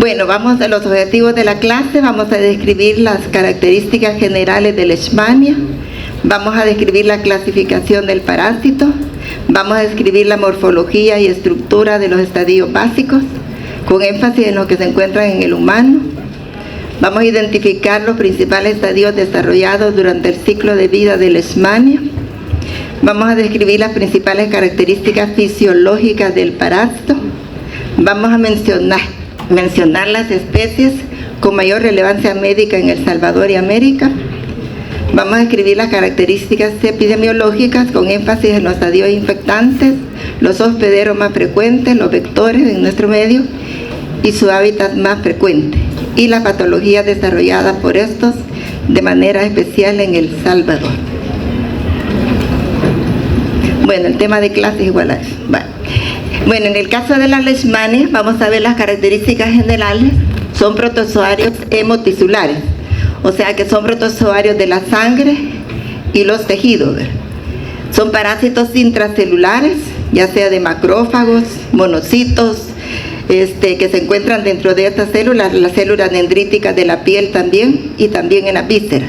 Bueno, vamos a los objetivos de la clase. Vamos a describir las características generales de Leishmania. Vamos a describir la clasificación del parásito. Vamos a describir la morfología y estructura de los estadios básicos, con énfasis en los que se encuentran en el humano. Vamos a identificar los principales estadios desarrollados durante el ciclo de vida de Leishmania. Vamos a describir las principales características fisiológicas del parásito. Vamos a mencionar las especies con mayor relevancia médica en El Salvador y América. Vamos a describir las características epidemiológicas con énfasis en los estadios infectantes, los hospederos más frecuentes, los vectores en nuestro medio y su hábitat más frecuente, y las patologías desarrolladas por estos de manera especial en El Salvador. Bueno, el tema de clase es igual a eso. Bueno, en el caso de la Leishmania, vamos a ver las características generales. Son protozoarios hemotisulares, o sea que son protozoarios de la sangre y los tejidos, ¿verdad? Son parásitos intracelulares, ya sea de macrófagos, monocitos, que se encuentran dentro de estas células, las células dendríticas de la piel también, y también en la víscera.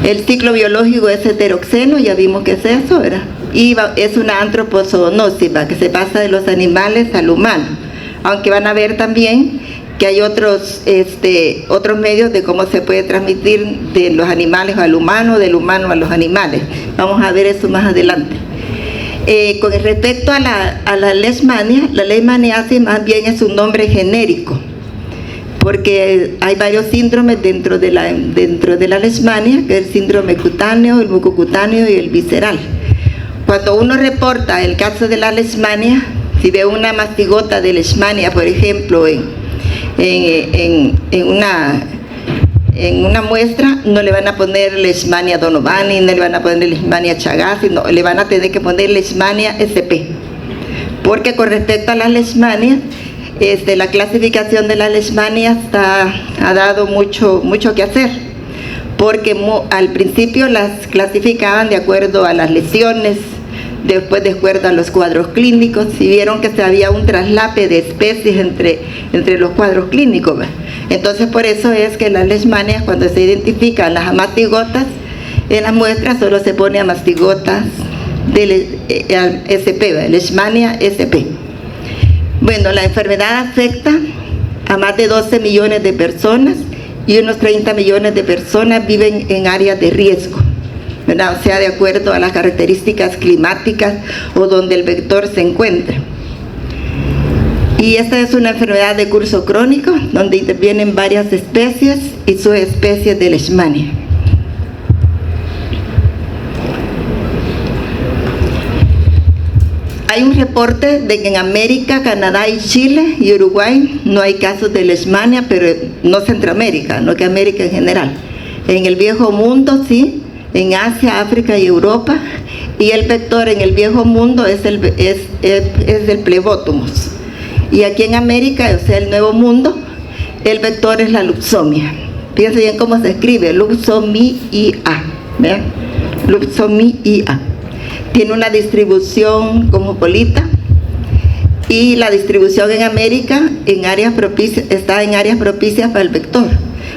El ciclo biológico es heteroxeno, ya vimos que es eso, ¿verdad? Y es una antropozoonosis, que se pasa de los animales al humano, aunque van a ver también que hay otros medios de cómo se puede transmitir de los animales al humano, del humano a los animales. Vamos a ver eso más adelante. Con respecto a la Leishmania, la leishmaniasis más bien es un nombre genérico, porque hay varios síndromes dentro de la Leishmania, que es el síndrome cutáneo, el mucocutáneo y el visceral. Cuando uno reporta el caso de la Leishmania, si ve una mastigota de Leishmania, por ejemplo, en una muestra, no le van a poner Leishmania donovani, no le van a poner Leishmania chagasi, no, le van a tener que poner Leishmania SP, porque con respecto a las Leishmanias, la clasificación de la Leishmania ha dado mucho que hacer, porque al principio las clasificaban de acuerdo a las lesiones, después de acuerdo a los cuadros clínicos, y vieron que había un traslape de especies entre los cuadros clínicos, ¿verdad? Entonces por eso es que las Leishmanias, cuando se identifican las mastigotas, en las muestras solo se pone a mastigotas del SP, ¿verdad? Leishmania SP. Bueno, la enfermedad afecta a más de 12 millones de personas y unos 30 millones de personas viven en áreas de riesgo, ¿verdad? O sea, de acuerdo a las características climáticas o donde el vector se encuentre. Y esta es una enfermedad de curso crónico, donde intervienen varias especies y subespecies de Leishmania. Hay un reporte de que en América, Canadá y Chile y Uruguay no hay casos de Leishmania, pero no Centroamérica, no que América en general. En el Viejo Mundo sí, en Asia, África y Europa, y el vector en el Viejo Mundo es del Plebotomus. Y aquí en América, o sea, el Nuevo Mundo, el vector es la Luxomia. Fíjense bien cómo se escribe, Luxomia, ¿vean? Luxomia. Tiene una distribución cosmopolita, y la distribución en América está en áreas propicias para el vector.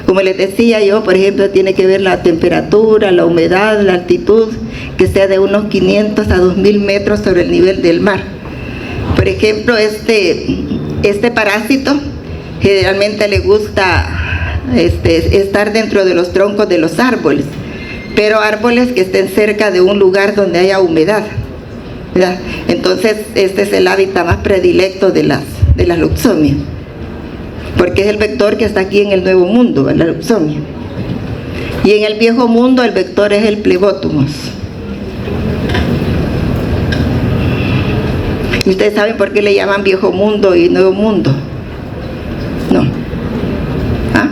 Como les decía yo, por ejemplo, tiene que ver la temperatura, la humedad, la altitud, que sea de unos 500 a 2000 metros sobre el nivel del mar. Por ejemplo, este parásito generalmente le gusta estar dentro de los troncos de los árboles, pero árboles que estén cerca de un lugar donde haya humedad, ¿verdad? Entonces este es el hábitat más predilecto de las Luxomias, porque es el vector que está aquí en el Nuevo Mundo, la Luxomia. Y en el Viejo Mundo el vector es el Plebotomus. ¿Y ustedes saben por qué le llaman Viejo Mundo y Nuevo Mundo? No. ¿Ah?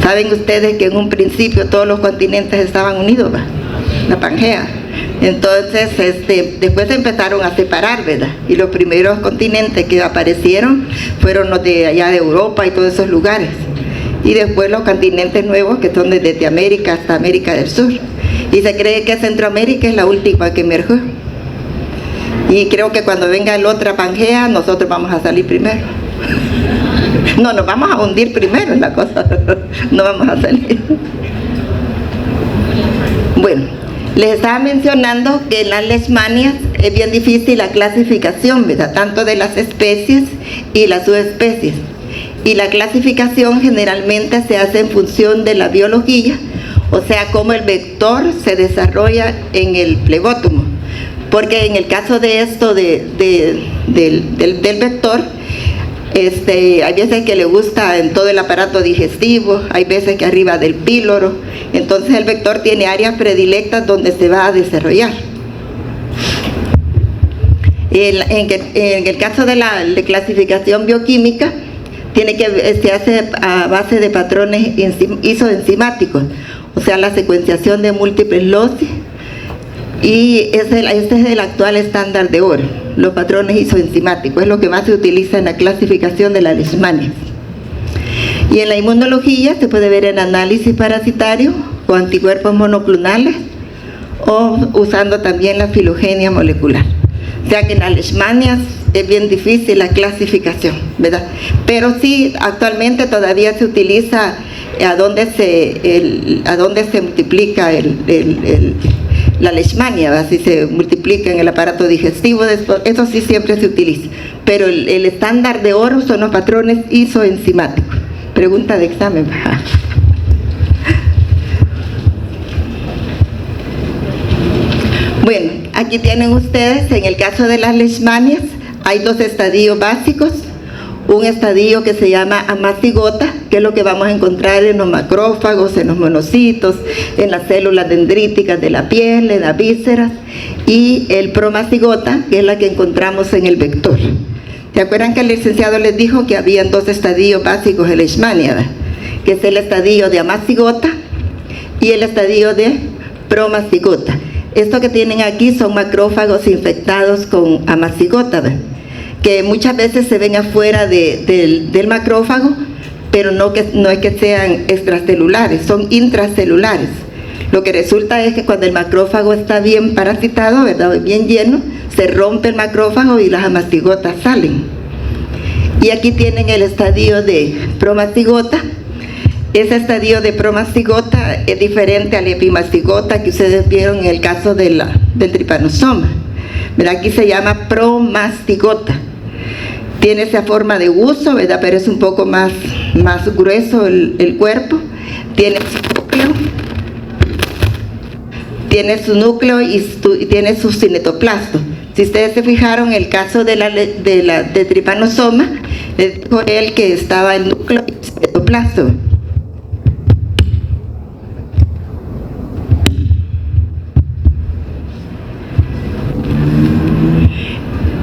¿Saben ustedes que en un principio todos los continentes estaban unidos, ¿va? La Pangea. Entonces, después se empezaron a separar, ¿verdad? Y los primeros continentes que aparecieron fueron los de allá de Europa y todos esos lugares. Y después los continentes nuevos, que son desde América hasta América del Sur. Y se cree que Centroamérica es la última que emergió. Y creo que cuando venga la otra Pangea, nosotros vamos a salir primero. No, nos vamos a hundir primero en la cosa, no vamos a salir. Bueno, les estaba mencionando que en las leishmanias es bien difícil la clasificación, ¿verdad? Tanto de las especies y las subespecies. Y la clasificación generalmente se hace en función de la biología, o sea, cómo el vector se desarrolla en el flebótomo. Porque en el caso de esto del vector, hay veces que le gusta en todo el aparato digestivo, hay veces que arriba del píloro, entonces el vector tiene áreas predilectas donde se va a desarrollar. En el caso de la clasificación bioquímica, se hace a base de patrones isoenzimáticos, o sea, la secuenciación de múltiples loci, y este es el actual estándar de oro, los patrones isoenzimáticos, es lo que más se utiliza en la clasificación de la leishmania. Y en la inmunología se puede ver en análisis parasitario o anticuerpos monoclonales, o usando también la filogenia molecular. O sea que en las leishmanias es bien difícil la clasificación, ¿verdad? Pero sí, actualmente todavía se utiliza a dónde se multiplica la leishmania, ¿verdad? Si se multiplica en el aparato digestivo, eso sí siempre se utiliza. Pero el estándar de oro son los patrones isoenzimáticos. Pregunta de examen. Bueno, aquí tienen ustedes, en el caso de las leishmanias, hay dos estadios básicos. Un estadio que se llama amacigota, que es lo que vamos a encontrar en los macrófagos, en los monocitos, en las células dendríticas de la piel, en las vísceras, y el promacigota, que es la que encontramos en el vector. ¿Se acuerdan que el licenciado les dijo que habían dos estadios básicos en leishmania, ¿verdad? Que es el estadio de amacigota y el estadio de promacigota. Esto que tienen aquí son macrófagos infectados con amacigota, ¿verdad? Que muchas veces se ven afuera del macrófago, pero no es que sean extracelulares, son intracelulares. Lo que resulta es que cuando el macrófago está bien parasitado, ¿verdad?, bien lleno, se rompe el macrófago y las amacigotas salen. Y aquí tienen el estadio de promacigota. Ese estadio de promacigota es diferente al epimacigota que ustedes vieron en el caso del trypanosoma. ¿Verdad? Aquí se llama promacigota. Tiene esa forma de huso, ¿verdad?, pero es un poco más grueso el cuerpo. Tiene su núcleo y tiene su cinetoplasma. Si ustedes se fijaron, en el caso de trypanosoma, les dijo él que estaba el núcleo y el cinetoplasma.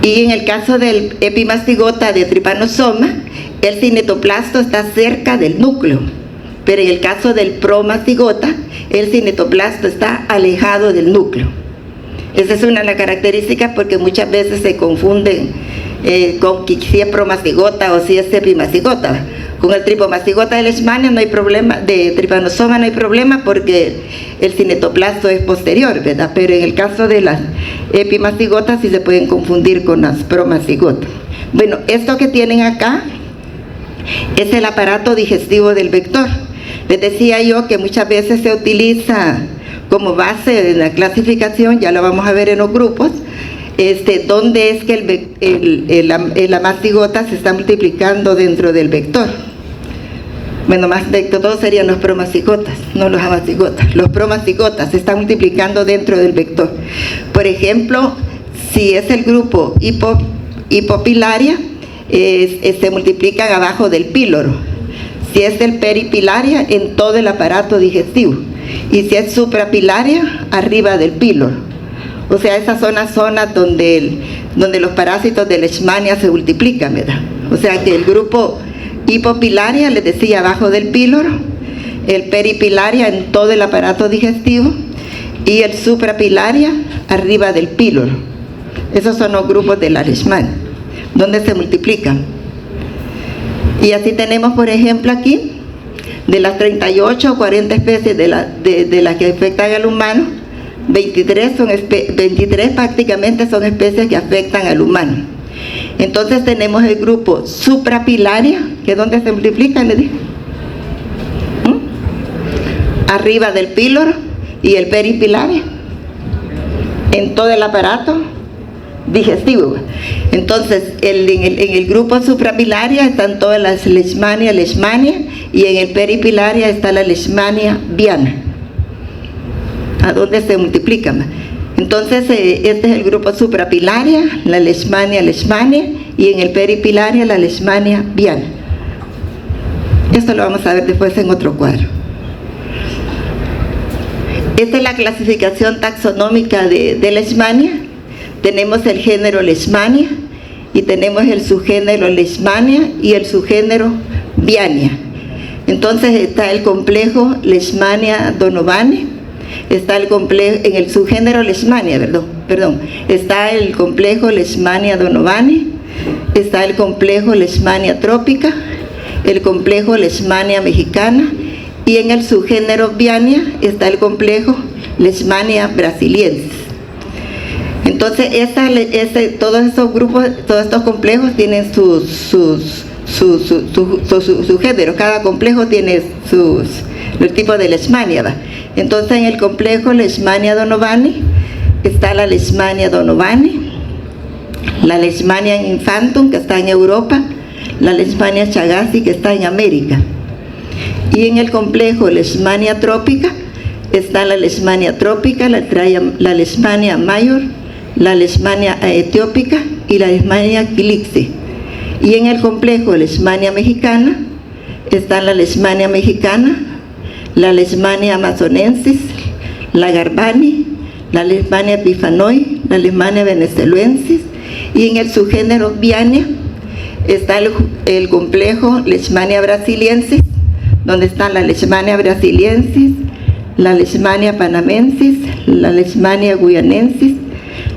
Y en el caso del epimacigota de trypanosoma, el cinetoplasma está cerca del núcleo, pero en el caso del promacigota, el cinetoplasma está alejado del núcleo. Esa es una de las características, porque muchas veces se confunden con si es promacigota o si es epimacigota. Con el tripomacigota de leishmania no hay problema, de trypanosoma no hay problema, porque el cinetoplasma es posterior, ¿verdad? Pero en el caso de las epimacigotas sí se pueden confundir con las promacigotas. Bueno, esto que tienen acá es el aparato digestivo del vector. Les decía yo que muchas veces se utiliza como base de la clasificación, ya lo vamos a ver en los grupos, dónde es que la macigota se está multiplicando dentro del vector. Bueno, más de todos serían los promacigotas, no los amacigotas. Los promacigotas se están multiplicando dentro del vector. Por ejemplo, si es el grupo hipopilaria, se multiplican abajo del píloro. Si es el peripilaria, en todo el aparato digestivo. Y si es suprapilaria, arriba del píloro. O sea, esas son las zonas donde los parásitos de leishmania se multiplican, ¿verdad? O sea que el grupo hipopilaria, les decía, abajo del píloro, el peripilaria en todo el aparato digestivo y el suprapilaria arriba del píloro. Esos son los grupos de la leishmania, donde se multiplican. Y así tenemos, por ejemplo, aquí, de las 38 o 40 especies de las que afectan al humano, 23 prácticamente son especies que afectan al humano. Entonces tenemos el grupo suprapilaria, que es donde se multiplica, le dije. Arriba del píloro, y el peripilaria, en todo el aparato digestivo. Entonces, en el grupo suprapilaria están todas las leishmania, y en el peripilaria está la leishmania viana, a donde se multiplican. Entonces, este es el grupo suprapilaria, la leishmania, y en el peripilaria la leishmania viana. Esto lo vamos a ver después en otro cuadro. Esta es la clasificación taxonómica de leishmania. Tenemos el género Leishmania y tenemos el subgénero Leishmania y el subgénero Viania. Entonces está el complejo Leishmania donovani, está el complejo en el subgénero Leishmania, perdón, está el complejo Leishmania donovani, está el complejo Leishmania trópica, el complejo Leishmania mexicana, y en el subgénero Viania está el complejo Leishmania brasiliensis. Entonces, todos esos grupos, todos estos complejos tienen sus géneros. Cada complejo tiene el tipo de leishmania, ¿va? Entonces, en el complejo Leishmania donovani está la Leishmania donovani, la Leishmania infantum, que está en Europa, la Leishmania chagassi, que está en América. Y en el complejo Leishmania trópica está la Leishmania trópica, la Leishmania mayor, la Leishmania etiópica y la Leishmania quilixi. Y en el complejo Leishmania mexicana están la Leishmania mexicana, la Leishmania amazonensis, la Garbani, la Leishmania epifanoi, la Leishmania venezuelensis, y en el subgénero Viania está el complejo Leishmania brasiliensis, donde están la Leishmania brasiliensis, la Leishmania panamensis, la Leishmania guyanensis,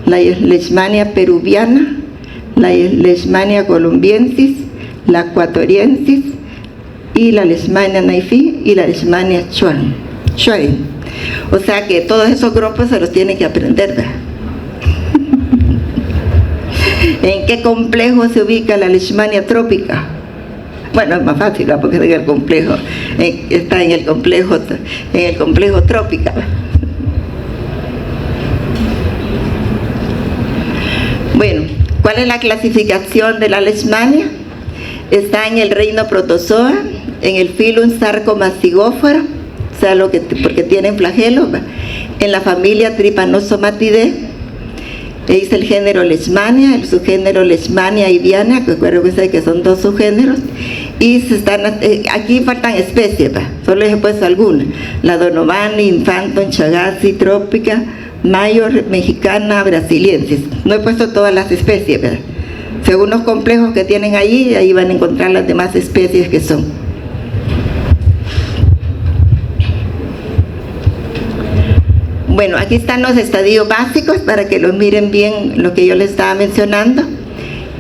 la Leishmania peruviana, la Leishmania colombiensis, la ecuatoriensis, y la Leishmania naifi y la Leishmania schwerin. O sea que todos esos grupos se los tienen que aprender, ¿verdad? ¿En qué complejo se ubica la Leishmania trópica? Bueno, es más fácil, ¿verdad? Porque está en el complejo trópica. Bueno, ¿cuál es la clasificación de la leishmania? Está en el reino protozoa, en el filum Sarcomastigófora, o sea, porque tienen flagelos, ¿va? En la familia Trypanosomatidae. Es el género Leishmania, el subgénero Leishmania y Viana, que recuerdo que son dos subgéneros, y aquí faltan especies, ¿va? Solo les he puesto algunas: la donovani, infantum, chagassi, trópica, mayor, mexicana, brasiliensis. No he puesto todas las especies, ¿verdad? Según los complejos que tienen ahí van a encontrar las demás especies que son. Bueno, aquí están los estadios básicos para que los miren bien, lo que yo les estaba mencionando.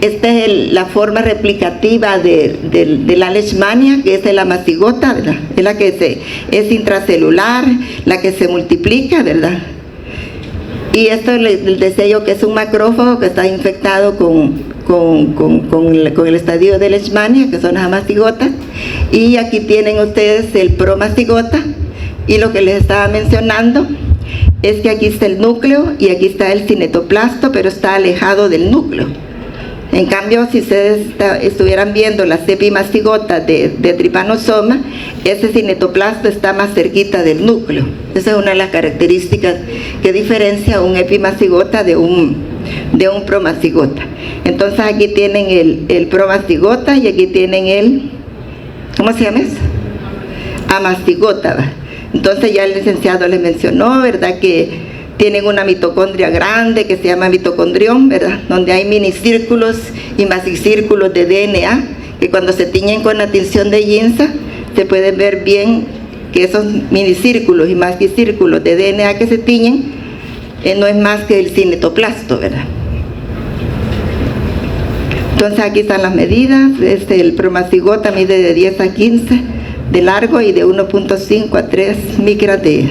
Esta es la forma replicativa de la leishmania, que es la mastigota, ¿verdad? Es la que es intracelular, la que se multiplica, ¿verdad? Y esto les decía yo que es un macrófago que está infectado con el estadio de leishmania, que son las mastigotas. Y aquí tienen ustedes el promastigota, y lo que les estaba mencionando es que aquí está el núcleo y aquí está el cinetoplasto, pero está alejado del núcleo. En cambio, si ustedes estuvieran viendo las epimastigota de Trypanosoma, ese cinetoplasto está más cerquita del núcleo. Esa es una de las características que diferencia un epimastigota de un promastigota. Entonces aquí tienen el promastigota y aquí tienen el, ¿cómo se llama eso? Amastigota, ¿va? Entonces ya el licenciado les mencionó, ¿verdad?, que tienen una mitocondria grande que se llama mitocondrión, ¿verdad?, donde hay minicírculos y masicírculos de DNA, que cuando se tiñen con la tinción de Ginza se pueden ver bien que esos minicírculos y masicírculos de DNA que se tiñen no es más que el cinetoplasto, ¿verdad? Entonces aquí están las medidas. El promastigota mide de 10 a 15 de largo y de 1.5 a 3 micras de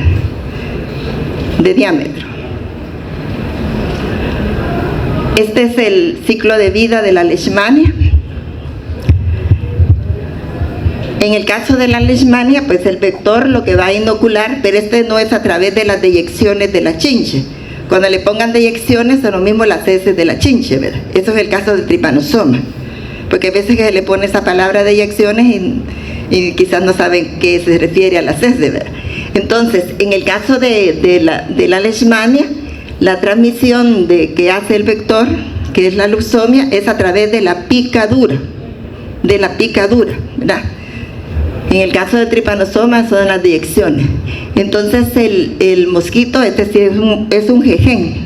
diámetro. Este es el ciclo de vida de la leishmania. En el caso de la leishmania, pues el vector lo que va a inocular, pero este no es a través de las deyecciones de la chinche. Cuando le pongan deyecciones son lo mismo las heces de la chinche, ¿verdad? Eso es el caso del trypanosoma, porque a veces que se le pone esa palabra deyecciones y quizás no saben qué se refiere a las heces, ¿verdad? Entonces, en el caso de la leishmania, la transmisión que hace el vector, que es la luxomia, es a través de la picadura, ¿verdad? En el caso del trypanosoma son las deyecciones. Entonces el mosquito, este sí es un jejen.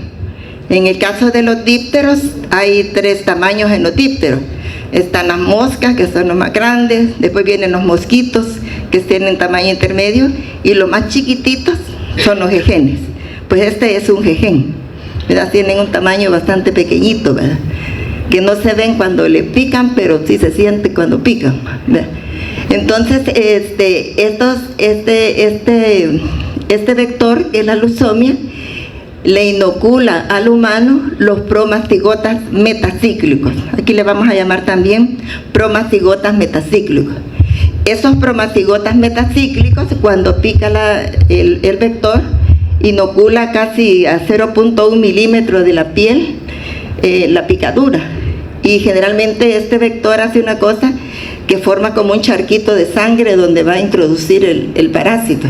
En el caso de los dípteros hay 3 tamaños en los dípteros. Están las moscas, que son los más grandes, después vienen los mosquitos, que tienen tamaño intermedio, y los más chiquititos son los jejenes. Pues este es un jejen, ¿verdad? Tienen un tamaño bastante pequeñito, ¿verdad? Que no se ven cuando le pican, pero sí se siente cuando pican, ¿verdad? Entonces, este vector, que es la luxomia, le inocula al humano los promastigotas metacíclicos. Aquí le vamos a llamar también promastigotas metacíclicos. Esos promastigotas metacíclicos, cuando pica el vector, inocula casi a 0.1 milímetros de la piel la picadura. Y generalmente este vector hace una cosa que forma como un charquito de sangre donde va a introducir el parásito.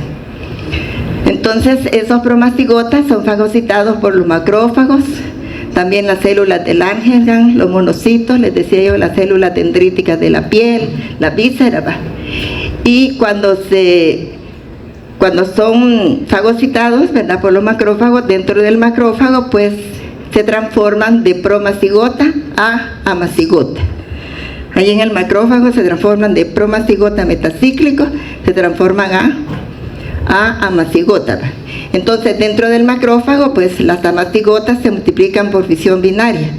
Entonces esos promastigotas son fagocitados por los macrófagos, también las células del Langerhans, los monocitos, les decía yo, las células dendríticas de la piel, la víscera. Y cuando son fagocitados, ¿verdad?, por los macrófagos, dentro del macrófago pues se transforman de promastigota a amacigota. Ahí en el macrófago se transforman de promastigota metacíclico, se transforman a amacigota. Entonces dentro del macrófago pues las amacigotas se multiplican por fisión binaria,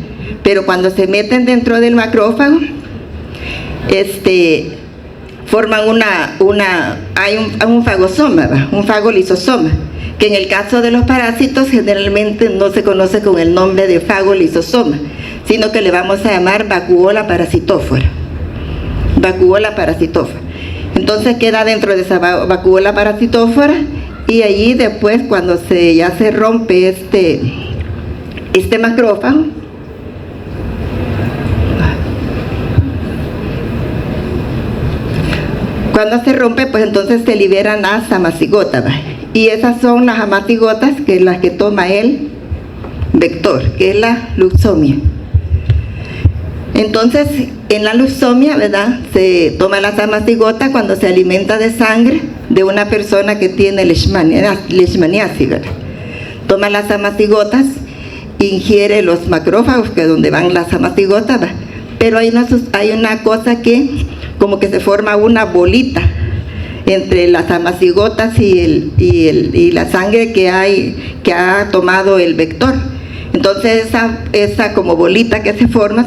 pero cuando se meten dentro del macrófago forman hay un fagosoma, un fagolisosoma, que en el caso de los parásitos generalmente no se conoce con el nombre de fagolisosoma, sino que le vamos a llamar vacuola parasitófora. Vacuola parasitófora. Entonces queda dentro de esa vacuola parasitófora, y allí después cuando ya se rompe este macrófago, cuando se rompe, pues entonces se liberan las amacigotas, y esas son las amacigotas que las que toma el vector, que es la luxomia. Entonces, en la luxomia, ¿verdad?, se toma las amacigotas cuando se alimenta de sangre de una persona que tiene leishmaniasis, ¿verdad? Toma las amacigotas, ingiere los macrófagos, que es donde van las amacigotas, ¿verdad? Pero hay una cosa que como que se forma una bolita entre las amacigotas y la sangre que ha tomado el vector. Entonces esa como bolita que se forma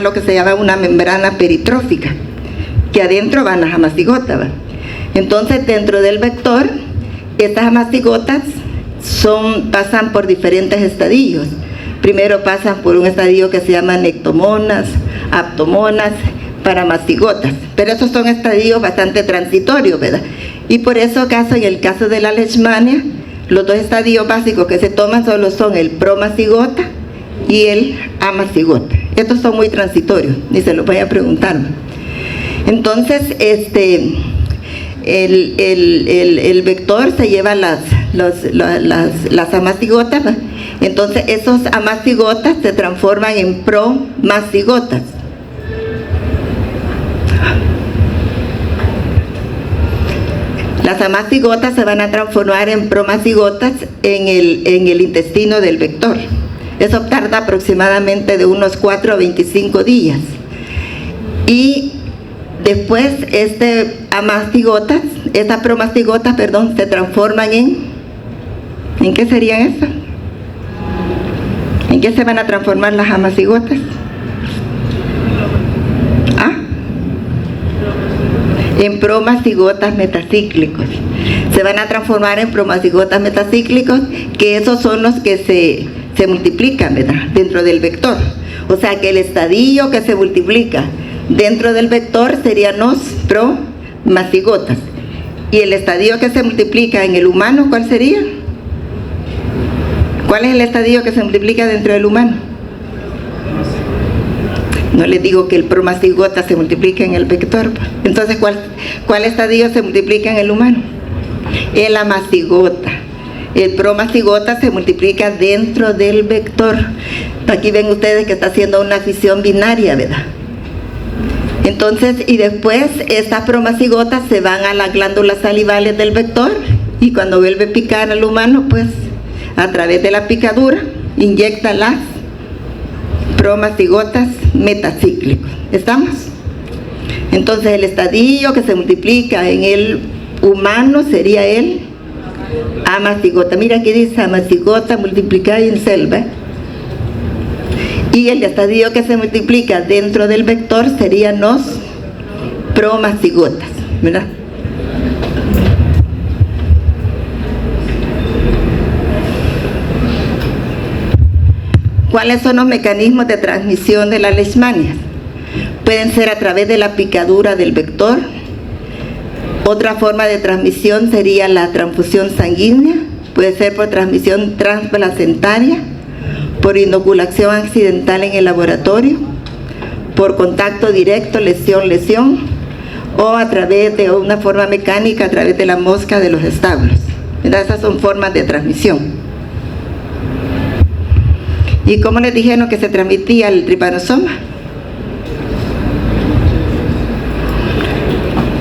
lo que se llama una membrana peritrófica, que adentro van las amacigotas, ¿verdad? Entonces dentro del vector estas amacigotas pasan por diferentes estadios. Primero pasan por un estadio que se llama nectomonas, aptomonas, paramacigotas, pero esos son estadios bastante transitorios, ¿verdad? Y por eso en el caso de la leishmania, los 2 estadios básicos que se toman solo son el promacigota y el amacigota. Estos son muy transitorios, ni se los voy a preguntar. Entonces el vector se lleva las amacigotas, ¿verdad? Entonces esos amacigotas se transforman en promacigotas. Las amacigotas se van a transformar en promacigotas en el intestino del vector. Eso tarda aproximadamente de unos 4 a 25 días. Y después estas promacigotas, se transforman ¿en qué serían esas? ¿En qué se van a transformar las amacigotas? En promacigotas metacíclicos. Se van a transformar en promacigotas metacíclicos, que esos son los que se se multiplican, ¿verdad?, dentro del vector. O sea que el estadio que se multiplica dentro del vector serían los spromacigotas. Y el estadio que se multiplica en el humano, ¿cuál sería? ¿Cuál es el estadio que se multiplica dentro del humano? No les digo que el promacigota se multiplica en el vector. Entonces, ¿cuál estadio se multiplica en el humano? El amacigota. El promacigota se multiplica dentro del vector. Aquí ven ustedes que está haciendo una fisión binaria, ¿verdad? Entonces, y después estas promacigotas se van a las glándulas salivales del vector, y cuando vuelve a picar al humano, pues a través de la picadura inyecta las promacigotas metacíclicos. ¿Estamos? Entonces el estadio que se multiplica en el humano sería el amacigota. Mira aquí dice amacigota multiplicada en selva. Y el estadio que se multiplica dentro del vector serían los promacigotas, ¿verdad? ¿Cuáles son los mecanismos de transmisión de las leishmanias? Pueden ser a través de la picadura del vector. Otra forma de transmisión sería la transfusión sanguínea. Puede ser por transmisión transplacentaria, por inoculación accidental en el laboratorio, por contacto directo, lesión, o a través de una forma mecánica, a través de la mosca de los establos. Esas son formas de transmisión. ¿Y cómo les dijeron que se transmitía el tripanosoma?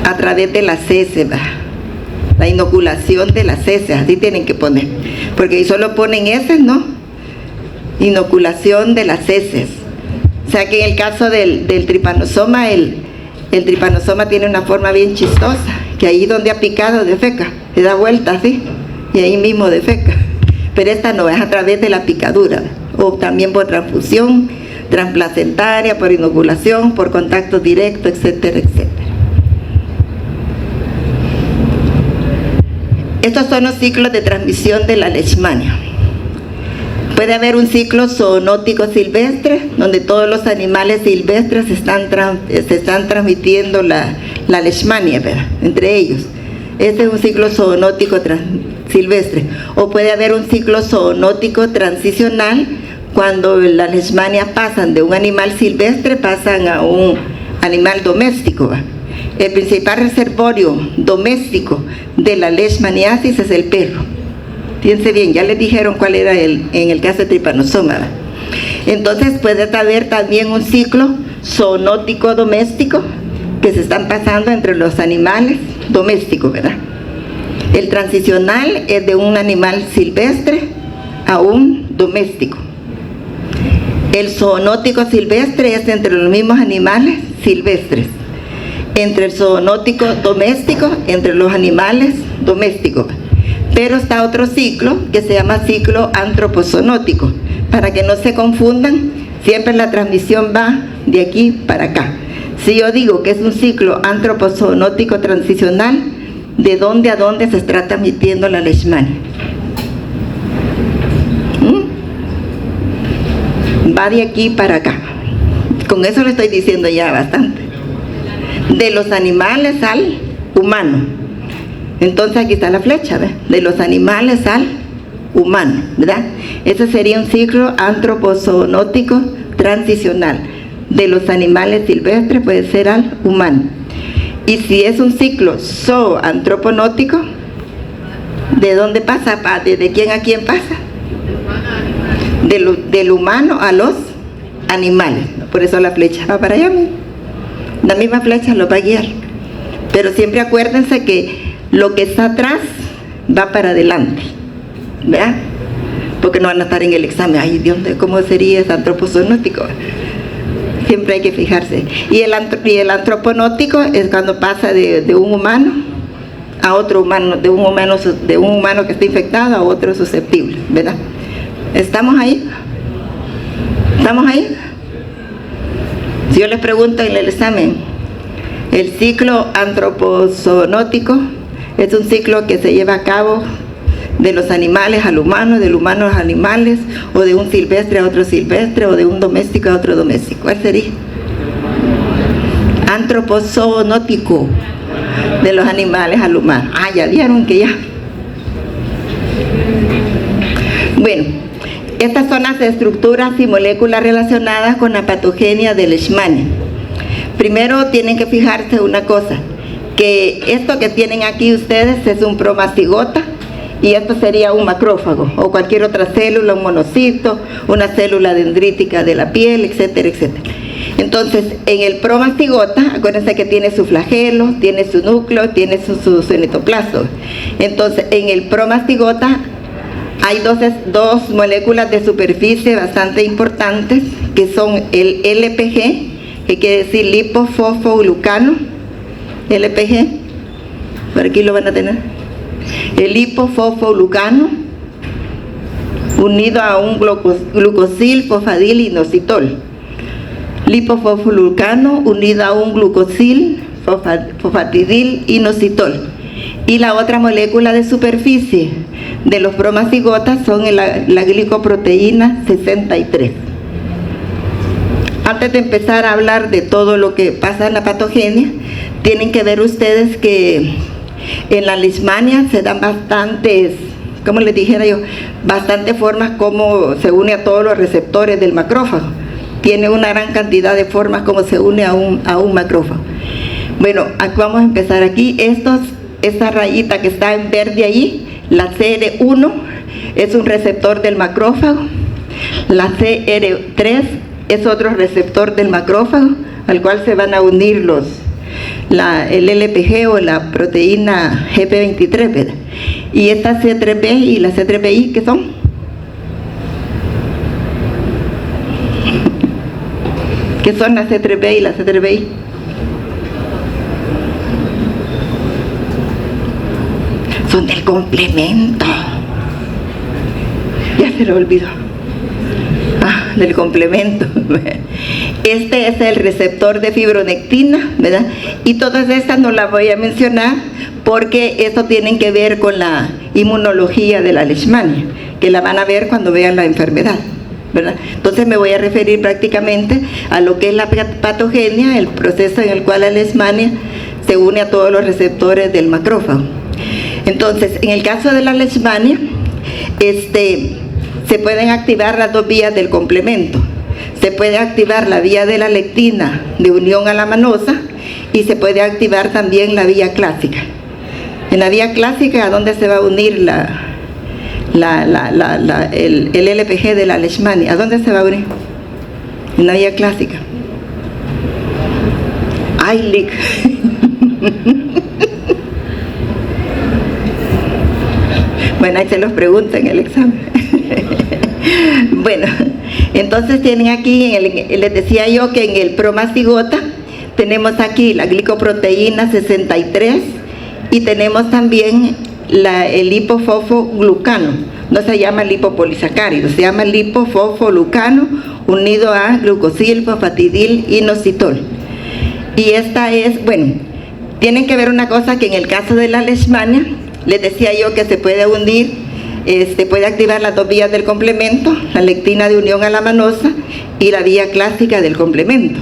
A través de las heces, la inoculación de las heces, así tienen que poner, porque ahí solo ponen heces, ¿no? Inoculación de las heces. O sea que en el caso del tripanosoma, el tripanosoma tiene una forma bien chistosa, que ahí donde ha picado defeca, se da vuelta así, y ahí mismo defeca. Pero esta no, es a través de la picadura, o también por transfusión transplacentaria, por inoculación, por contacto directo, etcétera, etcétera. Estos son los ciclos de transmisión de la leishmania. Puede haber un ciclo zoonótico silvestre, donde todos los animales silvestres se están transmitiendo la leishmania, ¿verdad?, entre ellos. Este es un ciclo zoonótico silvestre. O puede haber un ciclo zoonótico transicional, cuando las leishmanias pasan de un animal silvestre, pasan a un animal doméstico, ¿va? El principal reservorio doméstico de la leishmaniasis es el perro. Fíjense bien, ya les dijeron cuál era en el caso de tripanosoma, ¿verdad? Entonces puede haber también un ciclo zoonótico doméstico que se están pasando entre los animales domésticos, ¿verdad? El transicional es de un animal silvestre a un doméstico. El zoonótico silvestre es entre los mismos animales silvestres. Entre el zoonótico doméstico, entre los animales domésticos. Pero está otro ciclo que se llama ciclo antropozoonótico. Para que no se confundan, siempre la transmisión va de aquí para acá. Si yo digo que es un ciclo antropozoonótico transicional, ¿de dónde a dónde se está transmitiendo la leishmania? Va de aquí para acá. Con eso le estoy diciendo ya bastante. De los animales al humano. Entonces aquí está la flecha, ¿ves? De los animales al humano, ¿verdad? Ese sería un ciclo antropozoonótico transicional. De los animales silvestres puede ser al humano. Y si es un ciclo zooantroponótico, ¿de dónde pasa? ¿De quién a quién pasa? Del humano a los animales. Por eso la flecha va para allá mismo. La misma flecha lo va a guiar. Pero siempre acuérdense que lo que está atrás va para adelante, ¿verdad? Porque no van a estar en el examen. Ay, Dios mío, ¿cómo sería ese antropozoonótico? Siempre hay que fijarse. Y el antroponótico es cuando pasa de un humano a otro humano, de un humano que está infectado a otro susceptible, ¿verdad? ¿Estamos ahí? ¿Estamos ahí? Si yo les pregunto en el examen, el ciclo antropozoonótico es un ciclo que se lleva a cabo de los animales al humano, del humano a los animales, o de un silvestre a otro silvestre, o de un doméstico a otro doméstico. ¿Cuál sería? Antropozoonótico, de los animales al humano. Ah, ya vieron que ya. Bueno, estas son las estructuras y moléculas relacionadas con la patogenia de Leishmania. Primero tienen que fijarse una cosa, que esto que tienen aquí ustedes es un promastigota y esto sería un macrófago o cualquier otra célula, un monocito, una célula dendrítica de la piel, etcétera, etcétera. Entonces, en el promastigota, acuérdense que tiene su flagelo, tiene su núcleo, tiene su citoplasma. Entonces, en el promastigota hay dos moléculas de superficie bastante importantes, que son el LPG, que quiere decir lipofosfoglucano, LPG, por aquí lo van a tener, el lipofosfoglucano, unido a un glucosil, fosfadil y inositol. Lipofosfoglucano unido a un glucosil, fosfatidil, inositol. Y la otra molécula de superficie de los promastigotas son la glicoproteína 63. Antes de empezar a hablar de todo lo que pasa en la patogenia, tienen que ver ustedes que en la leishmania se dan bastantes, como les dijera yo, bastantes formas como se une a todos los receptores del macrófago. Tiene una gran cantidad de formas como se une a un macrófago. Bueno, vamos a empezar aquí. Esta rayita que está en verde ahí, la CR1, es un receptor del macrófago. La CR3 es otro receptor del macrófago, al cual se van a unir el LPG o la proteína GP23, ¿verdad? Y esta C3B y la C3BI, ¿qué son? ¿Qué son la C3B y la C3BI? Son del complemento. Ya se lo olvidó. Ah, del complemento. Este es el receptor de fibronectina, ¿verdad? Y todas estas no las voy a mencionar porque esto tienen que ver con la inmunología de la leishmania, que la van a ver cuando vean la enfermedad, ¿verdad? Entonces me voy a referir prácticamente a lo que es la patogenia, el proceso en el cual la leishmania se une a todos los receptores del macrófago. Entonces, en el caso de la leishmania, se pueden activar las dos vías del complemento. Se puede activar la vía de la lectina de unión a la manosa y se puede activar también la vía clásica. En la vía clásica, ¿a dónde se va a unir el LPG de la leishmania? ¿A dónde se va a unir? En la vía clásica. ¡Ay, Bueno, ahí se los pregunto en el examen. Bueno, entonces tienen aquí, les decía yo que en el promastigota tenemos aquí la glicoproteína 63 y tenemos también el lipofosfoglucano. No se llama lipopolisacárido, se llama lipofosfoglucano unido a glucosil, fosfatidil, inositol. Y esta es, bueno, tienen que ver una cosa, que en el caso de la leishmania, les decía yo que se puede unir, puede activar las dos vías del complemento, la lectina de unión a la manosa y la vía clásica del complemento.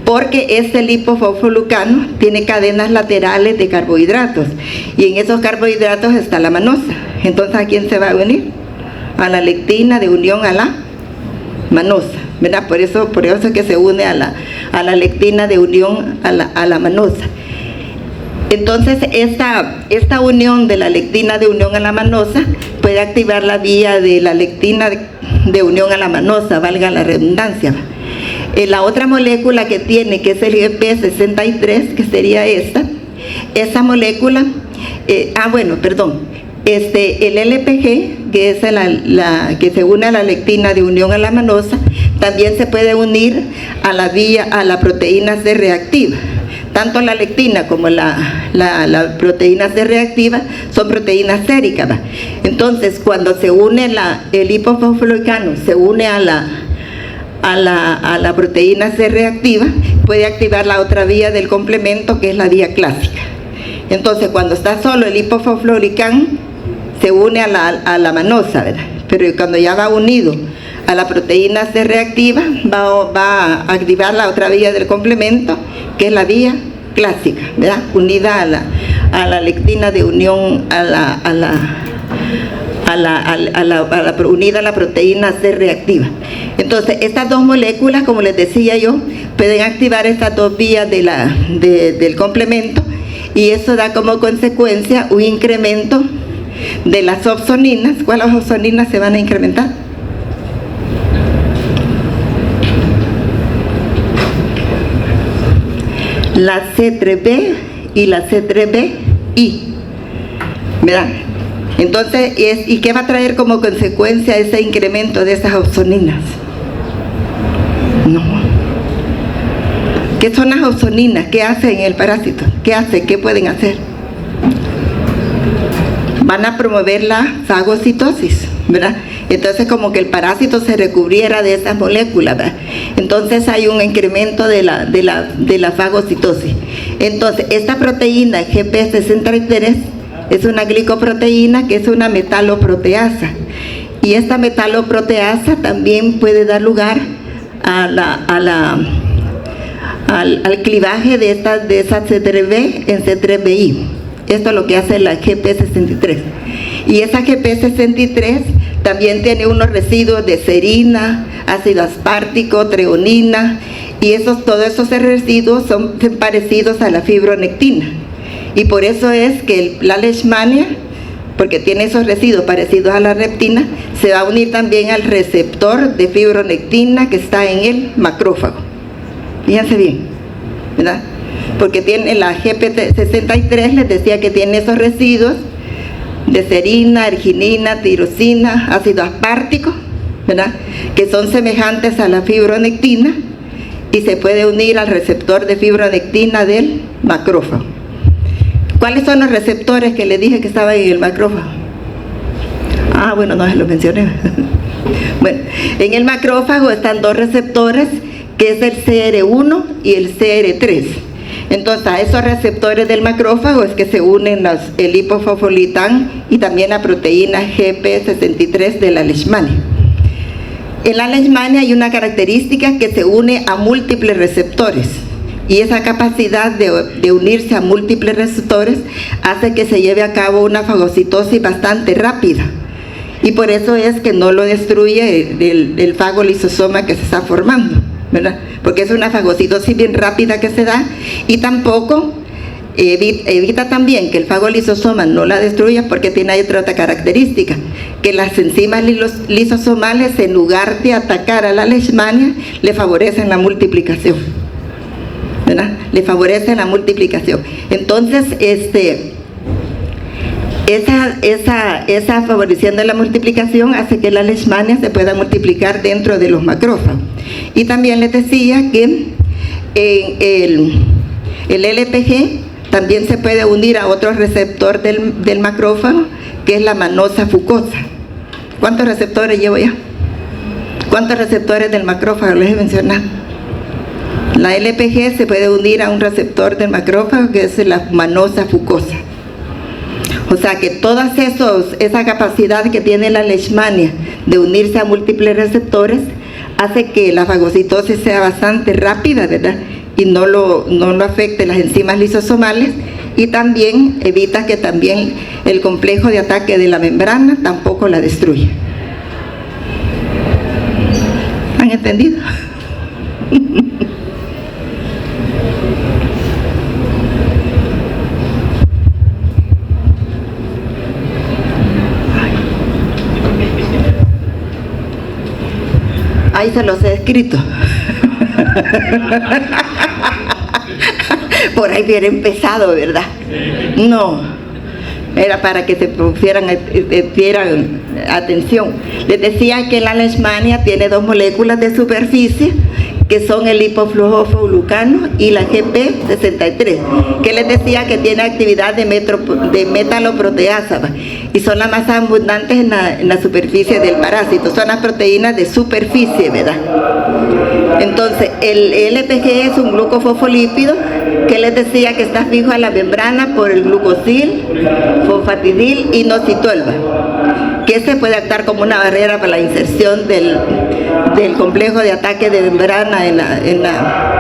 Porque este lipofosfoglucano tiene cadenas laterales de carbohidratos y en esos carbohidratos está la manosa. Entonces, ¿a quién se va a unir? A la lectina de unión a la manosa, ¿verdad? Por eso es que se une a la lectina de unión a la manosa. Entonces, esta unión de la lectina de unión a la manosa puede activar la vía de la lectina de unión a la manosa, valga la redundancia. La otra molécula que tiene, que es el GP63, que sería esa molécula, el LPG, que es la que se une a la lectina de unión a la manosa, también se puede unir a la proteína C reactiva. Tanto la lectina como la proteína C reactiva son proteínas séricas. Entonces, cuando se une el lipofosfoglucano, se une a la proteína C reactiva, puede activar la otra vía del complemento, que es la vía clásica. Entonces, cuando está solo el lipofosfoglucano, se une a la manosa, ¿verdad? Pero cuando ya va unido a la proteína C reactiva, va a activar la otra vía del complemento, que es la vía clásica, ¿verdad? Unida a la lectina de unión unida a la proteína C reactiva. Entonces, estas dos moléculas, como les decía yo, pueden activar estas dos vías del complemento, y eso da como consecuencia un incremento de las opsoninas. ¿Cuáles opsoninas se van a incrementar? La C3b y la C3bi, ¿verdad? Entonces, ¿y qué va a traer como consecuencia ese incremento de esas opsoninas? No. ¿Qué son las opsoninas? ¿Qué hacen el parásito? ¿Qué hace? ¿Qué pueden hacer? Van a promover la fagocitosis, ¿verdad? Entonces, como que el parásito se recubriera de esas moléculas, ¿verdad? Entonces hay un incremento de la fagocitosis. Entonces, esta proteína GP63 es una glicoproteína que es una metaloproteasa, y esta metaloproteasa también puede dar lugar al clivaje de esa C3b en C3bi. Esto es lo que hace la GP63. Y esa GP63 también tiene unos residuos de serina, ácido aspartico, treonina, y todos esos residuos son parecidos a la fibronectina. Y por eso es que la leishmania, porque tiene esos residuos parecidos a la reptina, se va a unir también al receptor de fibronectina que está en el macrófago. Fíjense bien, ¿verdad? Porque tiene la GP63, les decía que tiene esos residuos de serina, arginina, tirosina, ácido aspartico, ¿verdad? Que son semejantes a la fibronectina, y se puede unir al receptor de fibronectina del macrófago. ¿Cuáles son los receptores que le dije que estaban en el macrófago? Ah, bueno, no se los mencioné. Bueno, en el macrófago están dos receptores, que es el CR1 y el CR3. Entonces, a esos receptores del macrófago es que se unen el hipofosfolitán y también la proteína GP63 de la leishmania. En la leishmania hay una característica que se une a múltiples receptores, y esa capacidad de unirse a múltiples receptores hace que se lleve a cabo una fagocitosis bastante rápida, y por eso es que no lo destruye el fagolisosoma que se está formando, ¿verdad? Porque es una fagocitosis bien rápida que se da, y tampoco evita también que el fagolisosoma no la destruya, porque tiene otra característica, que las enzimas lisosomales, en lugar de atacar a la leishmania, le favorecen la multiplicación, ¿verdad? Le favorecen la multiplicación. Entonces, esa favoreciendo de la multiplicación hace que la leishmania se pueda multiplicar dentro de los macrófagos. Y también les decía que el LPG también se puede unir a otro receptor del macrófago, que es la manosa fucosa. ¿Cuántos receptores llevo ya? ¿Cuántos receptores del macrófago les he mencionado? La LPG se puede unir a un receptor del macrófago, que es la manosa fucosa. O sea que toda esa capacidad que tiene la leishmania de unirse a múltiples receptores hace que la fagocitosis sea bastante rápida, ¿verdad? Y no lo afecte las enzimas lisosomales, y también evita que también el complejo de ataque de la membrana tampoco la destruya. ¿Han entendido? Ahí se los he escrito. Por ahí hubiera empezado, ¿verdad? No, era para que se pusieran atención. Les decía que la leishmania tiene dos moléculas de superficie, que son el hipofluorofluorocano y la GP63, que les decía que tiene actividad de metaloproteasa, y son las más abundantes en la superficie del parásito. Son las proteínas de superficie, ¿verdad? Entonces, el LPG es un glucofosfolípido que les decía que está fijo a la membrana por el glucosil, fosfatidil y inositolba, que se puede actuar como una barrera para la inserción del complejo de ataque de membrana en la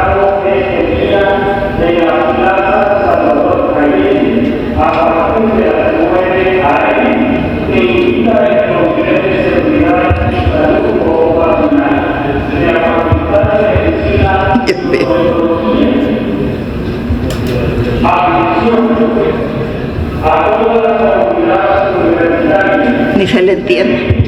ni se le entiende.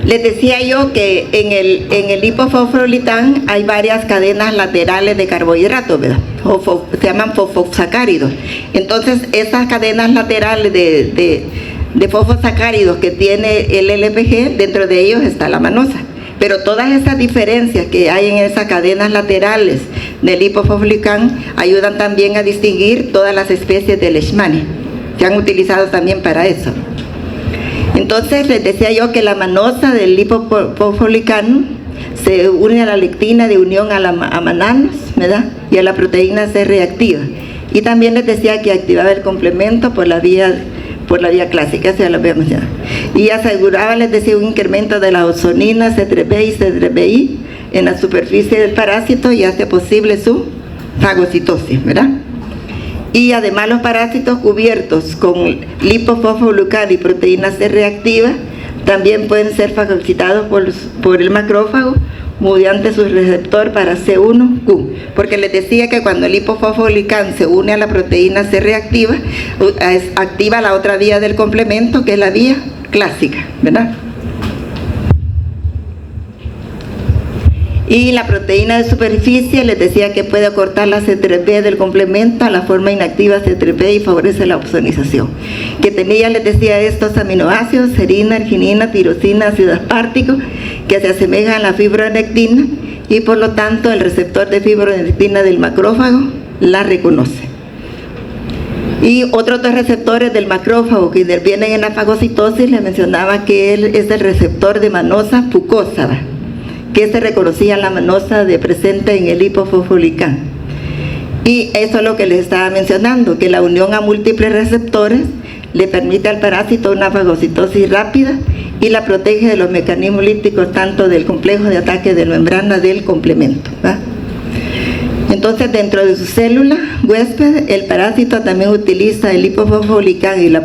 Les decía yo que en el lipofosfolipán hay varias cadenas laterales de carbohidratos, ¿verdad? Se llaman fosfosacáridos. Entonces, esas cadenas laterales de fosfosacáridos que tiene el LPG, dentro de ellos está la manosa. Pero todas esas diferencias que hay en esas cadenas laterales del lipofosfolipán ayudan también a distinguir todas las especies de Leishmania. Se han utilizado también para eso. Entonces les decía yo que la manosa del lipofosfolipán se une a la lectina de unión a mananos, ¿verdad? Y a la proteína C reactiva. Y también les decía que activaba el complemento por la vía clásica, eso ya lo había mencionado. Y aseguraba, les decía, un incremento de la ozonina C3b y C3bi en la superficie del parásito y hace posible su fagocitosis, ¿verdad? Y además los parásitos cubiertos con lipofosfolipán y proteína C reactiva también pueden ser fagocitados por el macrófago mediante su receptor para C1Q, porque les decía que cuando el lipofosfolipán se une a la proteína C reactiva, activa la otra vía del complemento, que es la vía clásica, ¿verdad? Y la proteína de superficie les decía que puede acortar la C3b del complemento a la forma inactiva C3b y favorece la opsonización. Que tenía, les decía, estos aminoácidos, serina, arginina, tirosina, ácido aspartico, que se asemejan a la fibronectina y por lo tanto el receptor de fibronectina del macrófago la reconoce. Y otros dos receptores del macrófago que intervienen en la fagocitosis, les mencionaba que él es el receptor de manosa fucósada, que se reconocía la manosa de presente en el lipofosfolipán. Y eso es lo que les estaba mencionando, que la unión a múltiples receptores le permite al parásito una fagocitosis rápida y la protege de los mecanismos lípticos tanto del complejo de ataque de membrana del complemento, ¿va? Entonces, dentro de su célula huésped, el parásito también utiliza el lipofosfolipán y la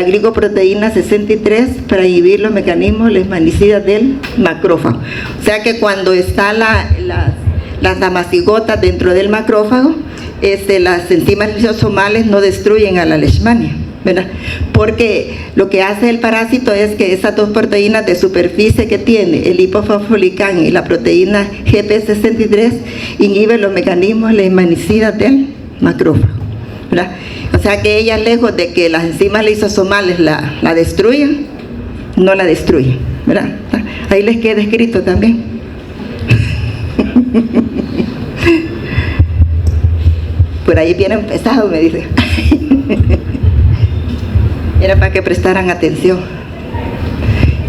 glicoproteína 63 para inhibir los mecanismos leishmanicidas del macrófago. O sea que cuando están las damacigotas dentro del macrófago, las enzimas lisosomales no destruyen a la leishmania, ¿verdad? Porque lo que hace el parásito es que esas dos proteínas de superficie que tiene, el lipofosfolipán y la proteína GP63, inhiben los mecanismos leishmanicidas del macrófago, ¿verdad? O sea que ellas, lejos de que las enzimas lisosomales la destruyan, no la destruyen, ¿verdad? Ahí les queda escrito también. Por ahí viene pesado, me dice. Era para que prestaran atención.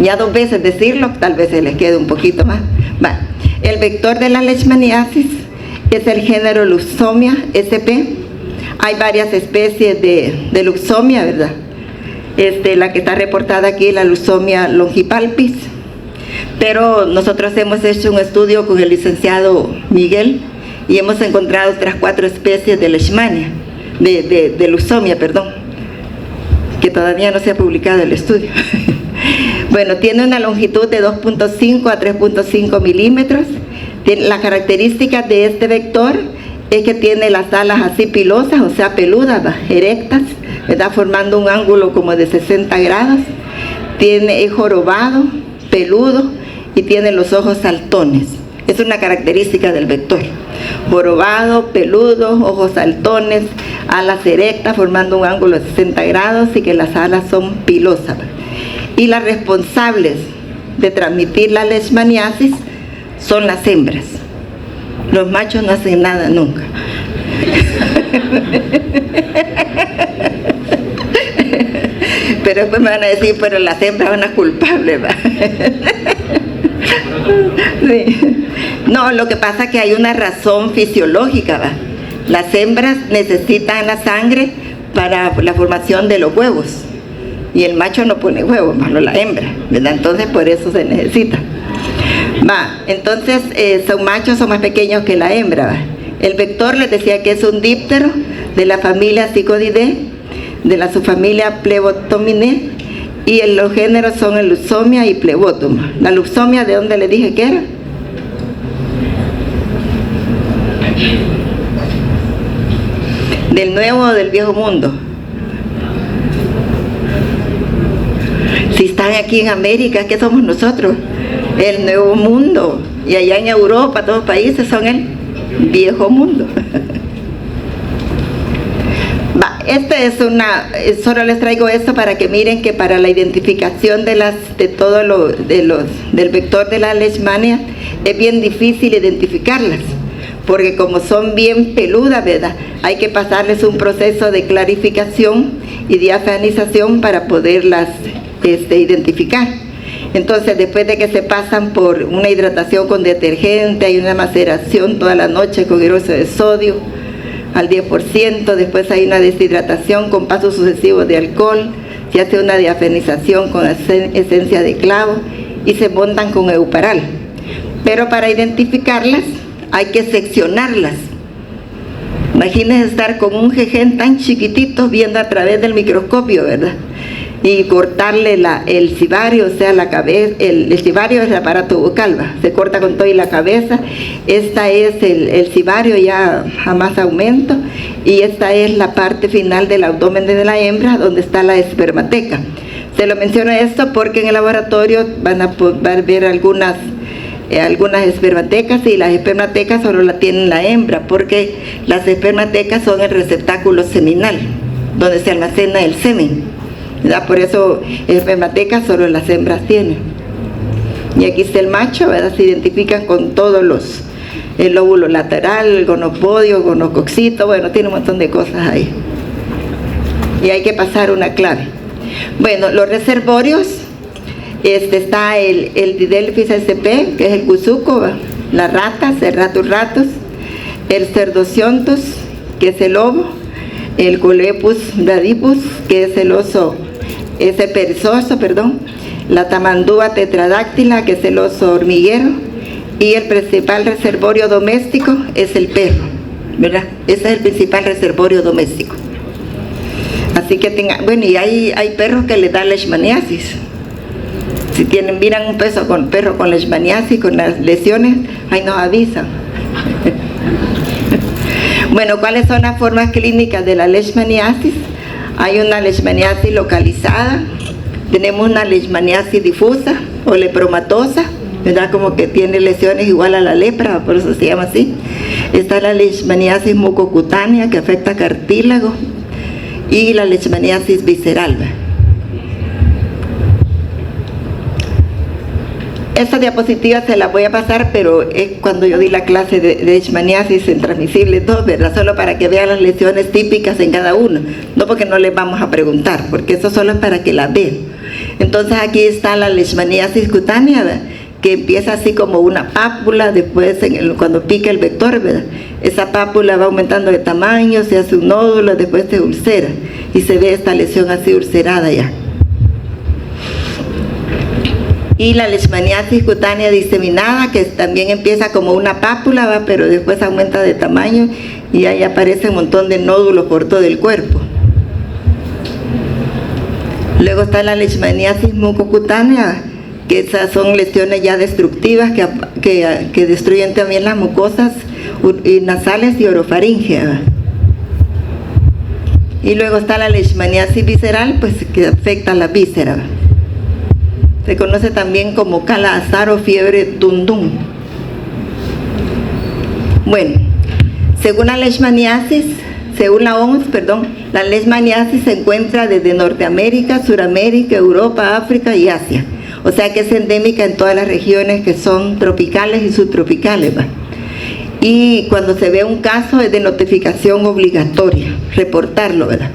Ya 2 veces decirlo, tal vez se les quede un poquito más. Va. El vector de la leishmaniasis es el género Luxomia sp. Hay varias especies de Luxomia, ¿verdad? La que está reportada aquí es la Luxomia longipalpis, pero nosotros hemos hecho un estudio con el licenciado Miguel y hemos encontrado otras 4 especies de Leishmania, de Luxomia, perdón, que todavía no se ha publicado el estudio. Bueno, tiene una longitud de 2.5 a 3.5 milímetros. Las características de este vector es que tiene las alas así pilosas, o sea, peludas, erectas, ¿verdad? Formando un ángulo como de 60 grados. Es jorobado, peludo y tiene los ojos saltones. Es una característica del vector. Jorobado, peludo, ojos saltones, alas erectas formando un ángulo de 60 grados y que las alas son pilosas. Y las responsables de transmitir la leishmaniasis son las hembras. Los machos no hacen nada nunca. Pero después me van a decir, pero las hembras son las culpables, ¿va? Sí. No, lo que pasa es que hay una razón fisiológica, ¿va? Las hembras necesitan la sangre para la formación de los huevos y el macho no pone huevos, más la hembra, ¿verdad? Entonces por eso se necesita. Va, entonces son machos, son más pequeños que la hembra, ¿va? El vector les decía que es un díptero de la familia Psychodidae, de la subfamilia Plebotominae, y los géneros son el Luxomia y Plebotoma. La Luxomia, ¿de dónde le dije que era? ¿Del Nuevo o del Viejo Mundo? Si están aquí en América, ¿qué somos nosotros? El Nuevo Mundo. Y allá en Europa, todos los países son el Viejo Mundo. Va, solo les traigo esto para que miren que para la identificación del vector de la leishmania es bien difícil identificarlas, porque como son bien peludas, ¿verdad? Hay que pasarles un proceso de clarificación y diafanización para poderlas identificar. Entonces, después de que se pasan por una hidratación con detergente, hay una maceración toda la noche con hidróxido de sodio al 10%, después hay una deshidratación con pasos sucesivos de alcohol, se hace una diafanización con esencia de clavo y se montan con euparal. Pero para identificarlas hay que seccionarlas. Imagínense estar con un jején tan chiquitito viendo a través del microscopio, ¿verdad? Y cortarle el cibario, o sea, la cabeza. El cibario es el aparato bucal, ¿va? Se corta con todo y la cabeza. Esta es el cibario ya a más aumento, y esta es la parte final del abdomen de la hembra, donde está la espermateca. Se lo menciono esto porque en el laboratorio van a poder ver algunas espermatecas, y las espermatecas solo la tienen la hembra, porque las espermatecas son el receptáculo seminal, donde se almacena el semen, ¿verdad? Por eso espermatecas solo las hembras tienen. Y aquí está el macho, ¿verdad? Se identifican con todos el lóbulo lateral, el gonopodio, gonococcito, bueno, tiene un montón de cosas ahí. Y hay que pasar una clave. Bueno, los reservorios, está el Didelphis sp, que es el gusuco, ¿va? La rata, Cerratus ratus, el Cerdociontus, que es el lobo, el Colepus bradipus, que es el oso, es el perezoso, perdón, la Tamandúa tetradáctila, que es el oso hormiguero, y el principal reservorio doméstico es el perro, ¿verdad? Ese es el principal reservorio doméstico. Así que bueno, y hay perros que le dan leishmaniasis. Si miran un perro con leishmaniasis, con las lesiones, ahí nos avisan. Bueno, ¿cuáles son las formas clínicas de la leishmaniasis? Hay una leishmaniasis localizada, tenemos una leishmaniasis difusa o lepromatosa, ¿verdad? Como que tiene lesiones igual a la lepra, por eso se llama así. Está la leishmaniasis mucocutánea, que afecta cartílago, y la leishmaniasis visceral. Esta diapositiva se la voy a pasar, pero es cuando yo di la clase de leishmaniasis en transmisibles 2, ¿verdad? Solo para que vean las lesiones típicas en cada uno, no porque no les vamos a preguntar, porque eso solo es para que la vean. Entonces aquí está la leishmaniasis cutánea, ¿verdad? Que empieza así como una pápula, después cuando pica el vector, ¿verdad? Esa pápula va aumentando de tamaño, se hace un nódulo, después se ulcera y se ve esta lesión así ulcerada ya. Y la leishmaniasis cutánea diseminada, que también empieza como una pápula, ¿va? Pero después aumenta de tamaño y ahí aparece un montón de nódulos por todo el cuerpo. Luego está la leishmaniasis mucocutánea, que esas son lesiones ya destructivas que destruyen también las mucosas nasales y orofaringeas, ¿va? Y luego está la leishmaniasis visceral, pues que afecta a la víscera, ¿va? Se conoce también como cala azar o fiebre dundum. Bueno, según la leishmaniasis, según la OMS, la leishmaniasis se encuentra desde Norteamérica, Suramérica, Europa, África y Asia. O sea que es endémica en todas las regiones que son tropicales y subtropicales, ¿va? Y cuando se ve un caso es de notificación obligatoria, reportarlo, ¿verdad?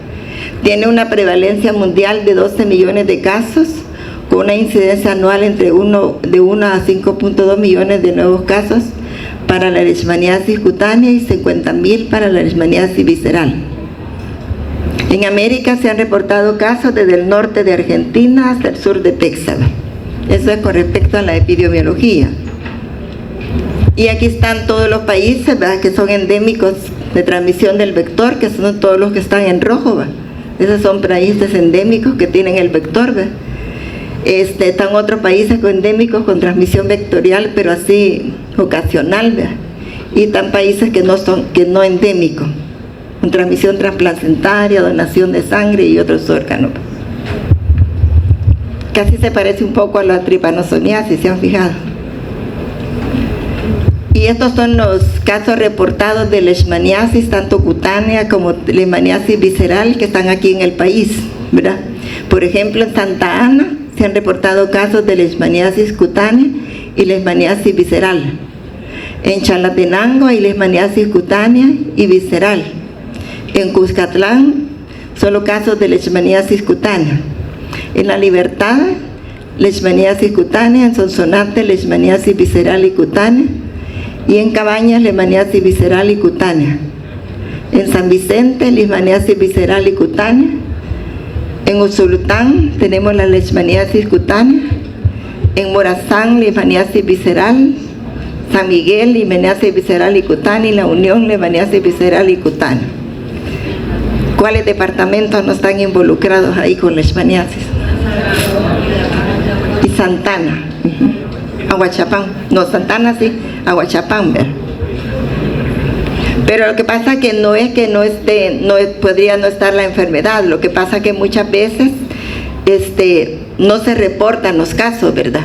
Tiene una prevalencia mundial de 12 millones de casos, con una incidencia anual de 1 a 5.2 millones de nuevos casos para la leishmaniasis cutánea y 50.000 para la leishmaniasis visceral. En América se han reportado casos desde el norte de Argentina hasta el sur de Texas. Eso es con respecto a la epidemiología. Y aquí están todos los países, ¿verdad?, que son endémicos de transmisión del vector, que son todos los que están en rojo, ¿verdad? Esos son países endémicos que tienen el vector, ¿verdad? Están otros países endémicos con transmisión vectorial, pero así ocasional, ¿verdad? Y están países que no endémicos, con transmisión transplacentaria, donación de sangre y otros órganos. Casi se parece un poco a la tripanosomiasis, ¿se han fijado? Y estos son los casos reportados de leishmaniasis, tanto cutánea como leishmaniasis visceral, que están aquí en el país, ¿verdad? Por ejemplo, en Santa Ana se han reportado casos de leishmaniasis cutánea y leishmaniasis visceral. En Chalatenango hay leishmaniasis cutánea y visceral. En Cuscatlán, solo casos de leishmaniasis cutánea. En La Libertad, leishmaniasis cutánea. En Sonsonate, leishmaniasis visceral y cutánea. Y en Cabañas, leishmaniasis visceral y cutánea. En San Vicente, leishmaniasis visceral y cutánea. En Usulután tenemos la leishmaniasis cutánea. En Morazán, leishmaniasis visceral. San Miguel, leishmaniasis visceral y cutánea. Y La Unión, leishmaniasis visceral y cutánea. ¿Cuáles departamentos no están involucrados ahí con leishmaniasis? Y Santana. Aguachapán. No, Santana sí, Aguachapán, ¿verdad? Pero lo que pasa que no es que podría no estar la enfermedad. Lo que pasa que muchas veces no se reportan los casos, ¿verdad?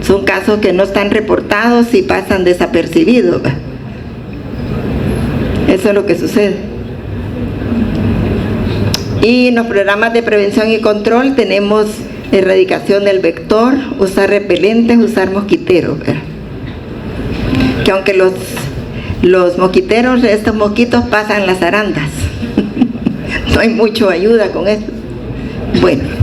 Son casos que no están reportados y pasan desapercibidos, ¿verdad? Eso es lo que sucede. Y en los programas de prevención y control tenemos erradicación del vector, usar repelentes, usar mosquiteros, ¿verdad? Que aunque los mosquiteros, estos mosquitos pasan las arandas. No hay mucha ayuda con eso. Bueno.